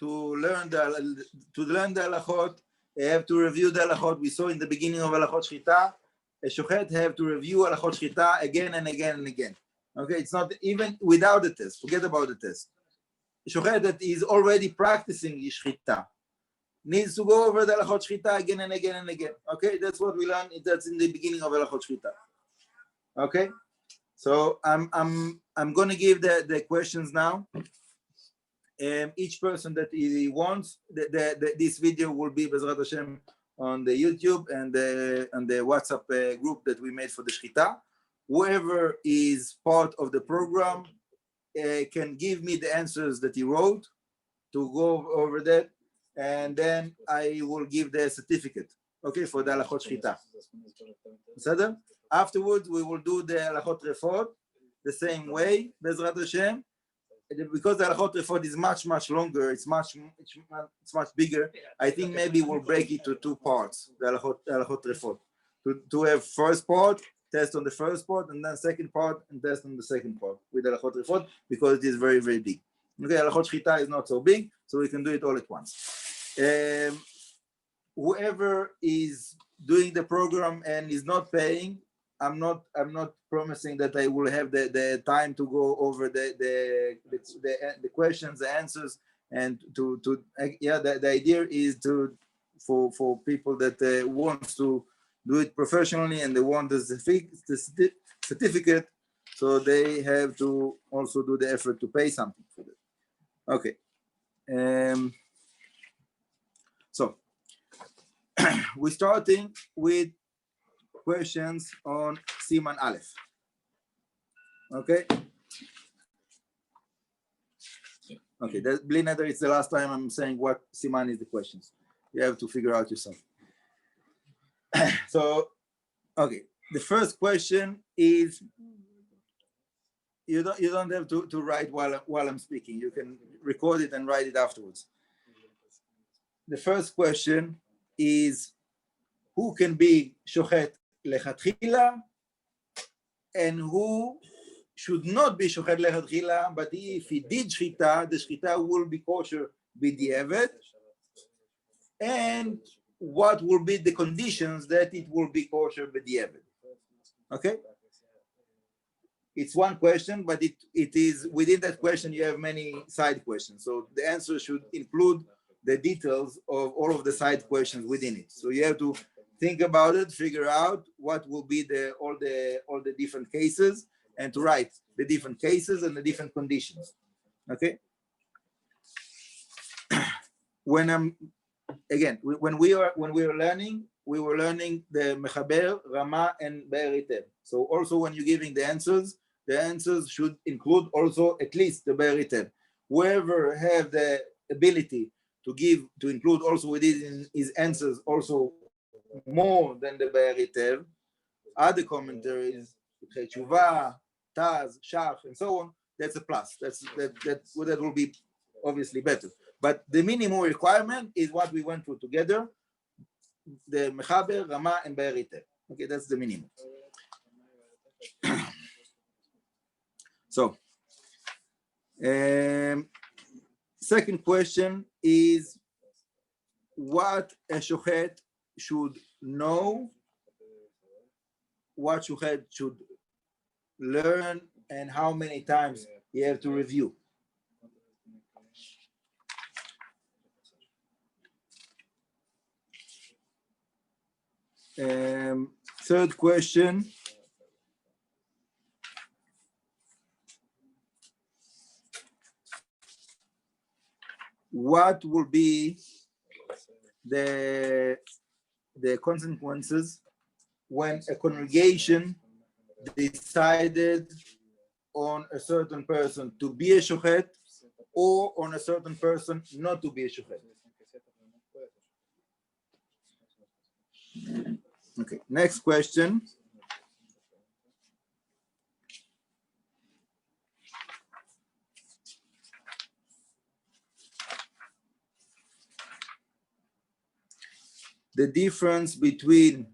to learn the halachot, they have to review the halachot. We saw in the beginning of halachot shechita, a shochet have to review halachot shechita again and again and again. Okay, it's not even without the test. Forget about the test. A shochet that is already practicing shechita needs to go over the halachot shechita again and again and again. Okay, that's what we learned. That's in the beginning of halachot shechita. Okay, so I'm going to give the questions now. Each person that he wants, this video will be Bezrat Hashem on the YouTube and the WhatsApp group that we made for the shechita. Whoever is part of the program can give me the answers that he wrote to go over that, and then I will give the certificate, okay, for the halachot shechita. Afterwards, we will do the halachot refot the same way, Bezrat Hashem. Because the halachot refot is much longer, it's much bigger. I think maybe we'll break it to two parts. The halachot refot to have first part, test on the first part, and then second part and test on the second part with the halachot refot, because it is very big. Okay, halachot shechita is not so big, so we can do it all at once. Whoever is doing the program and is not paying, I'm not promising that I will have the time to go over the questions, the answers, and the idea is for people that wants to do it professionally and they want the certificate, so they have to also do the effort to pay something for it. Okay. So we're starting with questions on Siman Aleph. Okay. Okay, that Bli Neder, it's the last time I'm saying what Siman is the questions. You have to figure out yourself. So, okay, the first question is, you don't have to write while I'm speaking. You can record it and write it afterwards. The first question is, who can be shochet lechatchila and who should not be shochet lechatchila, but if he did shchita, the shchita will be kosher b'diavad, and what will be the conditions that it will be kosher b'diavad? Okay, it's one question, but it is within that question you have many side questions, so the answer should include the details of all of the side questions within it. So you have to think about it, figure out what will be all the different cases, and to write the different cases and the different conditions. Okay. When we were learning, we were learning the mechaber, rama, and be'er hitel. So also when you're giving the answers should include also at least the be'er hitel. Whoever have the ability to include also within his answers also more than the be'er hitel, other commentaries, Shechita, Taz, Shach, and so on, that's a plus. That will be obviously better. But the minimum requirement is what we went through together, the mechaber, rama, and be'er hitel. Okay, that's the minimum. So, second question is what a shochet should know, what shochet should learn, and how many times you have to review. Third question. What will be the consequences when a congregation decided on a certain person to be a shochet or on a certain person not to be a shochet? Okay, next question. The difference between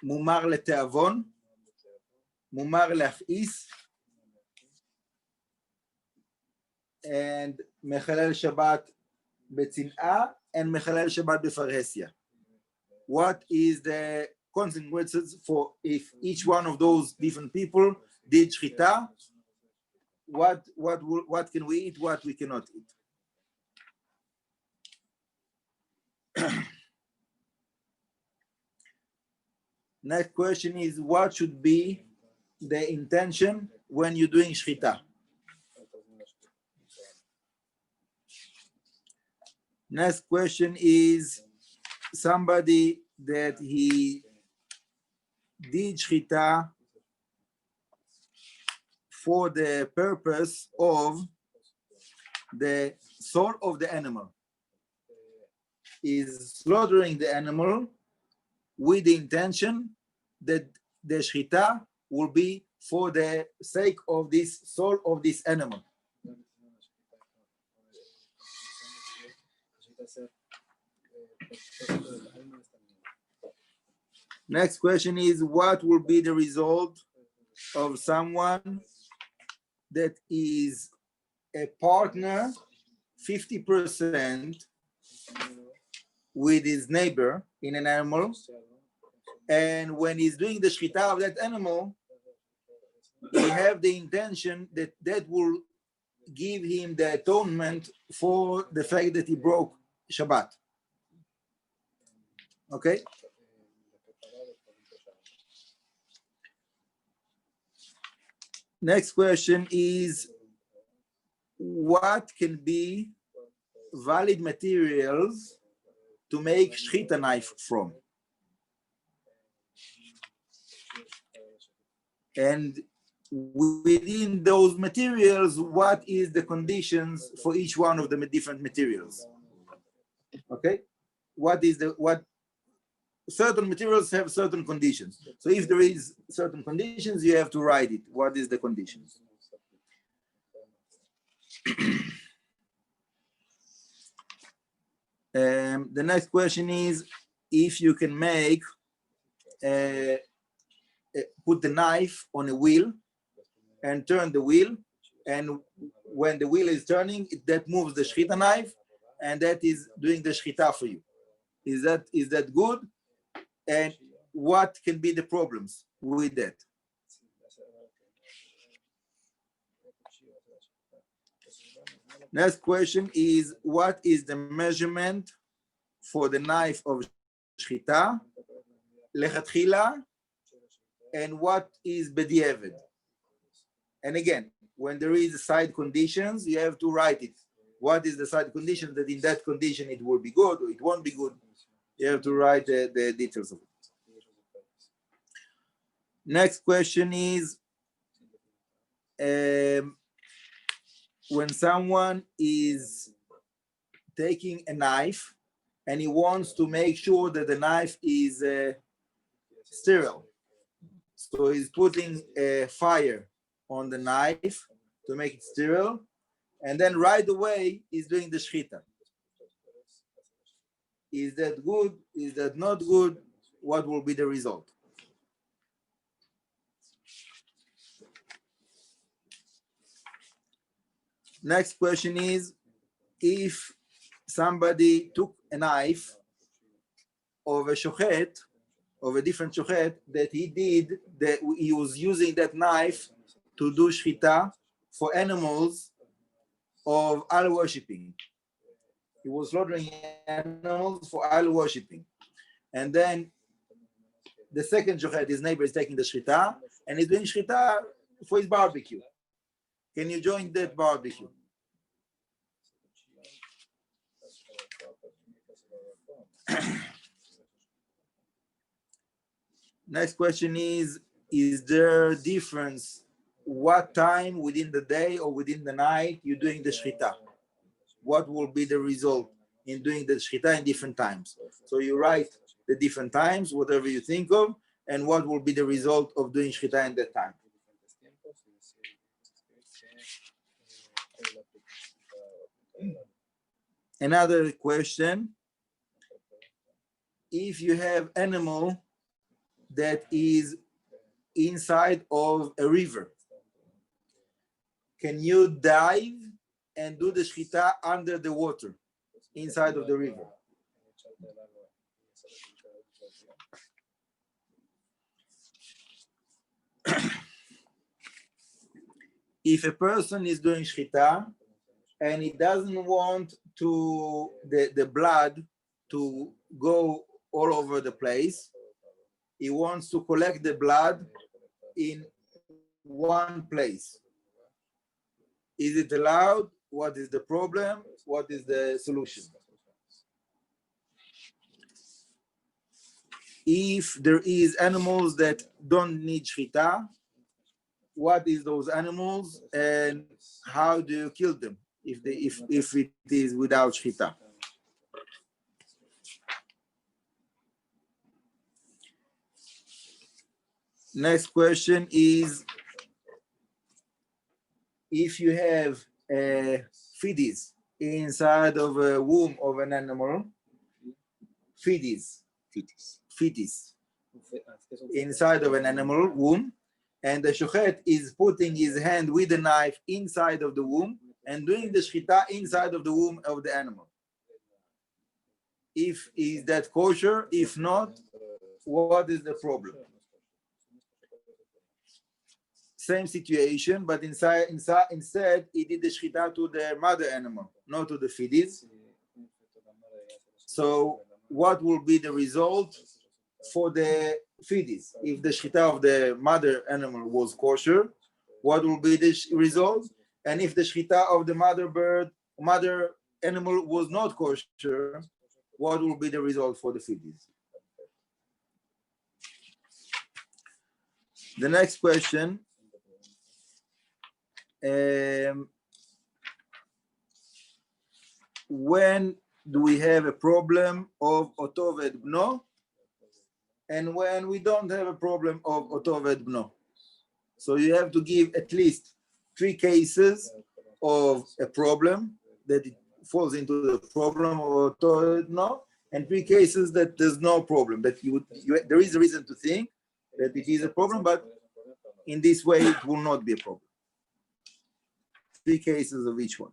mumar leteavon, mumar leachis, and Mechalel Shabbat Betzil'ah and Mechalel Shabbat Befarhesia. What is the consequences for if each one of those different people did Shechita? What can we eat, what we cannot eat? Next question is, what should be the intention when you're doing Shechita? Next question is, somebody that he did Shechita for the purpose of the soul of the animal, is slaughtering the animal with the intention that the Shechita will be for the sake of this soul of this animal. Next question is, what will be the result of someone that is a partner 50% with his neighbor in an animal, and when he's doing the Shechita of that animal, he have the intention that that will give him the atonement for the fact that he broke Shabbat. Okay? Next question is, what can be valid materials to make Shechita knife from? And within those materials, what is the conditions for each one of the different materials? Okay? What certain materials have certain conditions. So if there is certain conditions, you have to write it. What is the conditions? The next question is, if you can make put the knife on a wheel and turn the wheel, and when the wheel is turning, that moves the Shechita knife, and that is doing the Shechita for you. Is that good? And what can be the problems with that? Next question is, what is the measurement for the knife of Shechita, lechatchila, and what is bediavad? And again, when there is side conditions, you have to write it. What is the side condition that in that condition it will be good or it won't be good? You have to write the details of it. Next question is, when someone is taking a knife and he wants to make sure that the knife is sterile, so he's putting a fire on the knife to make it sterile, and then right away he's doing the Shechita. Is that good? Is that not good? What will be the result? Next question is, if somebody took a knife of a Shochet, of a different Shochet, that he was using that knife to do Shechita for animals of idol worshipping. He was slaughtering animals for idol worshipping. And then the second Shochet, his neighbor, is taking the Shechita, and he's doing Shechita for his barbecue. Can you join that barbecue? Next question is there a difference what time within the day or within the night you're doing the Shechita? What will be the result in doing the Shechita in different times? So you write the different times, whatever you think of, and what will be the result of doing Shechita in that time. Another question, if you have animal that is inside of a river, can you dive and do the shechita under the water, inside of the river. If a person is doing shechita and he doesn't want to the blood to go all over the place, he wants to collect the blood in one place. Is it allowed? What is the problem? What is the solution? If there is animals that don't need shechita, what is those animals and how do you kill them if it is without shechita? Next question is, if you have feces inside of a womb of an animal, feces inside of an animal womb, and the shochet is putting his hand with the knife inside of the womb and doing the shechita inside of the womb of the animal. Is that kosher? If not, what is the problem? Same situation, but instead he did the shechita to the mother animal, not to the feces. So what will be the result for the feces? If the shechita of the mother animal was kosher, what will be the result? And if the shechita of the mother animal was not kosher, what will be the result for the feces? The next question. When do we have a problem of otoved bno, and when we don't have a problem of otoved bno? So you have to give at least 3 cases of a problem that it falls into the problem of otoved bno, and 3 cases that there's no problem, that there is a reason to think that it is a problem, but in this way it will not be a problem. 3 cases of each one.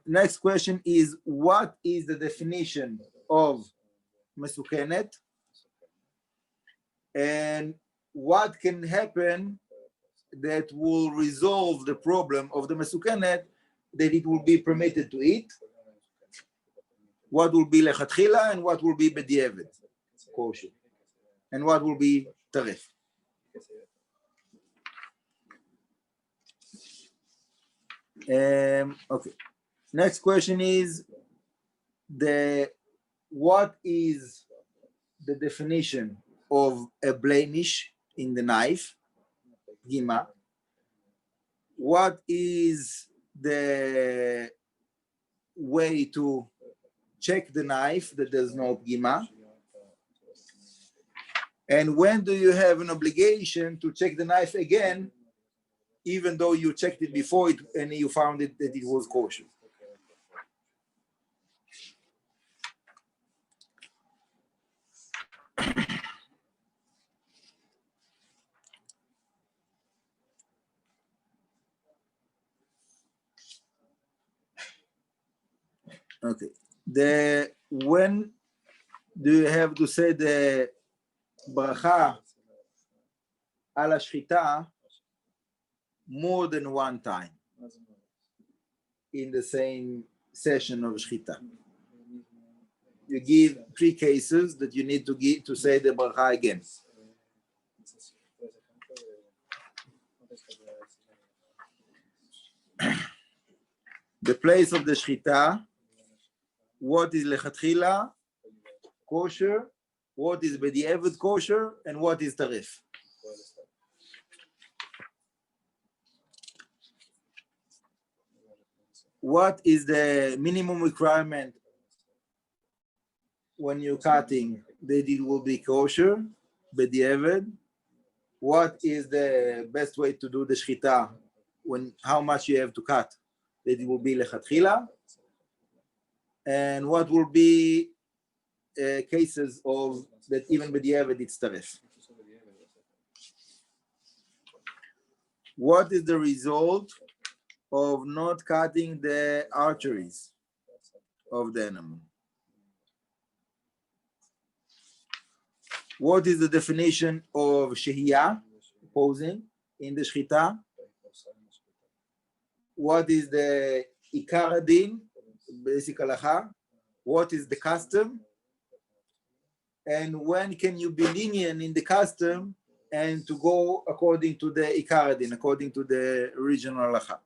Next question is, what is the definition of mesukenet, and what can happen that will resolve the problem of the mesukenet, that it will be permitted to eat? What will be lechatchila and what will be b'diavad, kosher, and what will be taref? Okay. Next question is, what is the definition of a blemish in the knife, gima? What is the way to check the knife that there's no gima? And when do you have an obligation to check the knife again, even though you checked it before it and you found it that it was kosher? Okay. When do you have to say the bracha ala shechita more than one time in the same session of shechita? You give 3 cases that you need to say the bracha again. The place of the shechita, what is lechatchila kosher, what is b'diavad kosher, and what is taref? What is the minimum requirement when you're cutting that it will be kosher, b'diavad? What is the best way to do the shechita, how much you have to cut that it will be lechatchila? And what will be cases of that even b'diavad it's taref? What is the result of not cutting the arteries of the animal? What is the definition of Shehiyah, posing, in the Shechita? What is the Ikar Adin, basic halacha? What is the custom? And when can you be lenient in the custom and to go according to the Ikar Adin, according to the original halacha?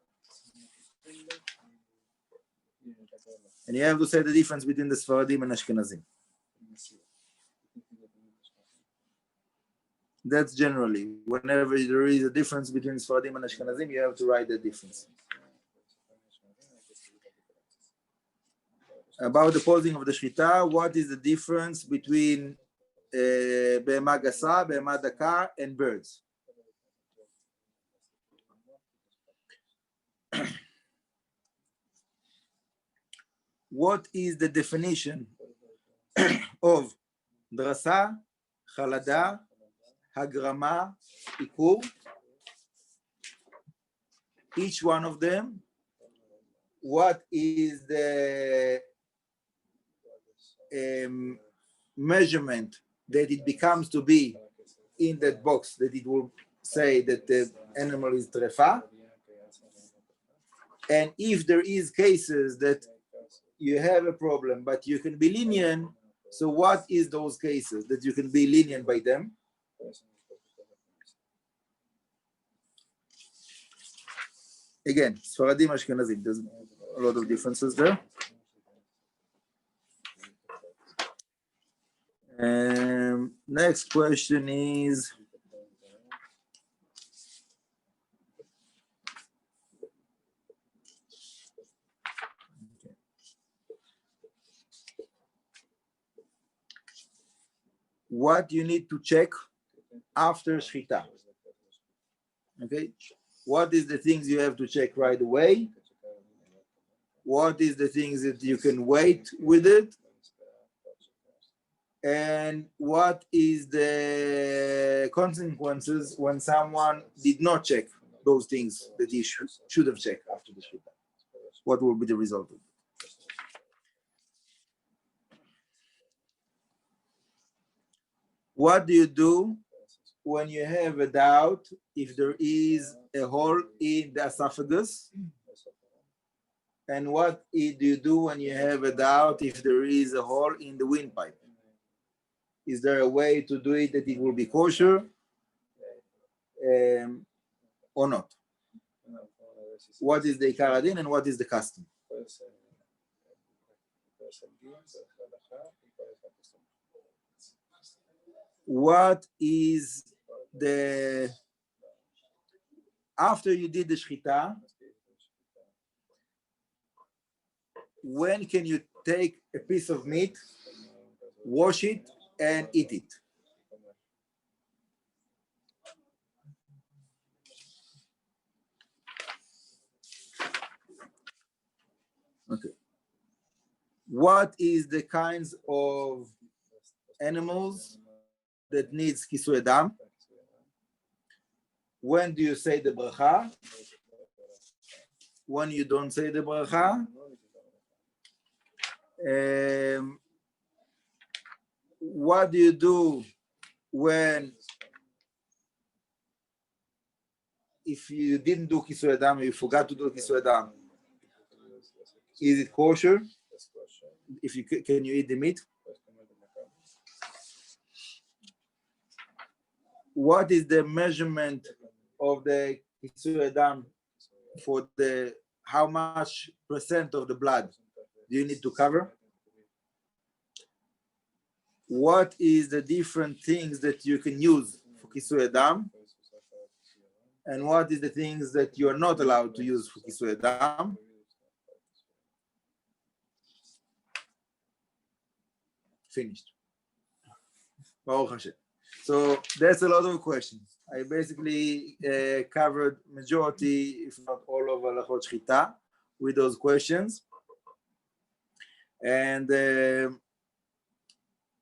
And you have to say the difference between the Sfaradim and Ashkenazim. That's generally, whenever there is a difference between Sfaradim and Ashkenazim, you have to write the difference. About the posing of the Shechita, what is the difference between Behema Gasa, Behema Daka, and birds? What is the definition of Drasa, Chalada, Hagrama, Ikur? Each one of them. What is the measurement that it becomes to be in that box, that it will say that the animal is trefa? And if there is cases that you have a problem, but you can be lenient, so what is those cases that you can be lenient by them? Again, Sfaradim, Ashkenazim, there's a lot of differences there. Next question is, what you need to check after Shechita? Okay, what is the things you have to check right away? What is the things that you can wait with it? And what is the consequences when someone did not check those things that he should have checked after the Shechita? What will be the result of it? What do you do when you have a doubt if there is a hole in the esophagus? And what do you do when you have a doubt if there is a hole in the windpipe? Is there a way to do it that it will be kosher or not? What is the Ikar Adin and what is the custom? What is the, after you did the Shechita, when can you take a piece of meat, wash it, and eat it? Okay. What is the kinds of animals that needs kisui dam? When do you say the bracha? When you don't say the bracha? What do you do when, if you didn't do kisui dam, you forgot to do kisui dam? Is it kosher? If you can you eat the meat? What is the measurement of the kisui dam for the, how much percent of the blood do you need to cover? What is the different things that you can use for kisui dam? And what is the things that you are not allowed to use for kisui dam? Finished. Baruch Hashem. So that's a lot of questions. I basically covered majority, if not all of halachot shechita with those questions. And the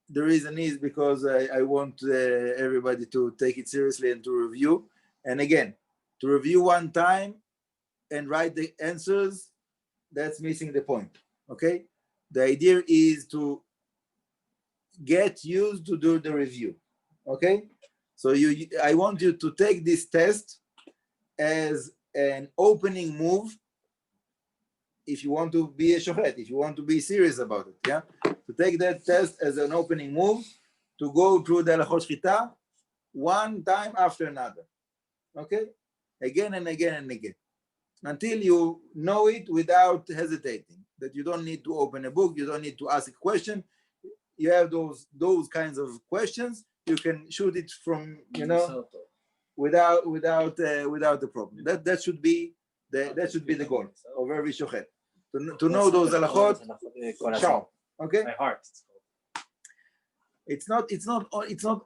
reason is because I want everybody to take it seriously and to review. And again, To review one time and write the answers, that's missing the point, okay? The idea is to get used to do the review, okay? So I want you to take this test as an opening move if you want to be a shochet, if you want to be serious about it, yeah? To take that test as an opening move, to go through the halachot shechita one time after another, okay? Again and again and again, until you know it without hesitating, that you don't need to open a book, you don't need to ask a question. You have those kinds of questions, you can shoot it from, without the problem. That should be the goal of every shochet, to know those halachot sharp, okay? By heart. It's not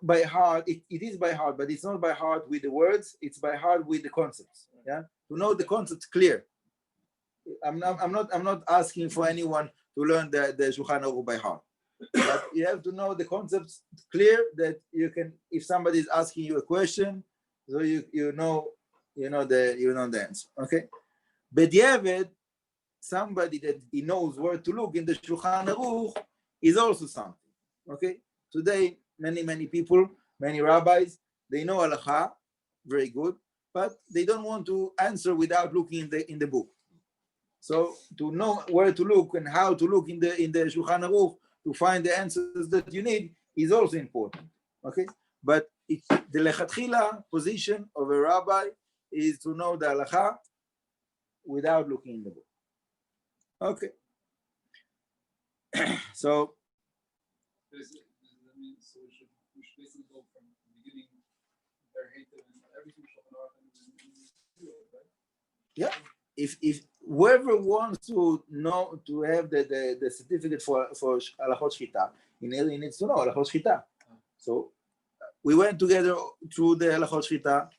by heart. It is by heart, but it's not by heart with the words. It's by heart with the concepts. Yeah, to know the concepts clear. I'm not asking for anyone to learn the Shulchan Aruch by heart, but you have to know the concepts clear, that you can, if somebody is asking you a question, so you know the answer. Okay, but somebody that he knows where to look in the Shulchan Aruch is also something. Okay. Today, many people, many rabbis, they know halacha, very good, but they don't want to answer without looking in the book. So to know where to look and how to look in the Shulchan Aruch to find the answers that you need is also important. Okay, but the lechatchila position of a rabbi is to know the halacha without looking in the book. Okay, so. So we should basically go from the beginning, and everything right? Yeah. If whoever wants to know, to have the certificate for halachot shechita, he needs to know halachot shechita. So we went together through the halachot shechita.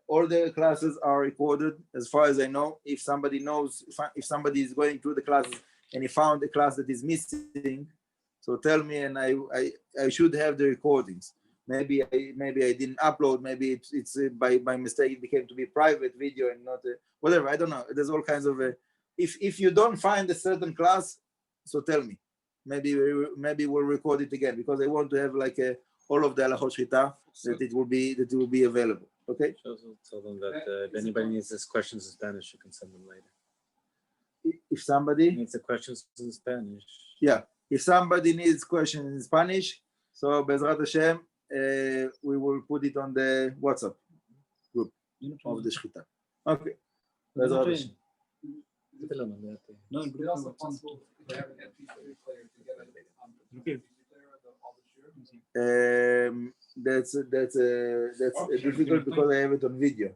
All the classes are recorded, as far as I know. If somebody knows, if somebody is going through the classes and he found a class that is missing, so tell me, and I should have the recordings. Maybe I didn't upload. Maybe it's by mistake it became to be private video and not whatever. I don't know. There's all kinds of. If you don't find a certain class, so tell me. Maybe we'll record it again, because I want to have like all of the halachot shechita, that it will be available. Okay. So tell them that if anybody needs these questions in Spanish, you can send them later. If somebody needs the questions in Spanish. Yeah. If somebody needs questions in Spanish, so Bezrat Hashem, we will put it on the WhatsApp group of the Shechita. Okay. Bezrat Hashem. No, it's also possible to have an MP3 player to get it That's difficult, because I have it on video,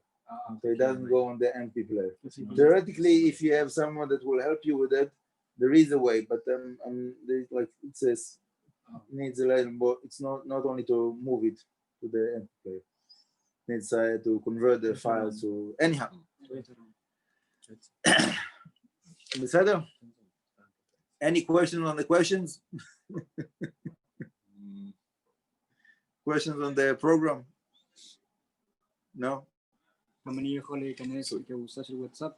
so it doesn't go on the MP player. Theoretically, if you have someone that will help you with that, there is a way, but like it says, needs a little more. It's not only to move it to the MP player. It needs to convert the files to anyhow. Any questions on the questions? Questions on the program? No? How many יכולה להיכנס וכבוסה של וואטסאפ?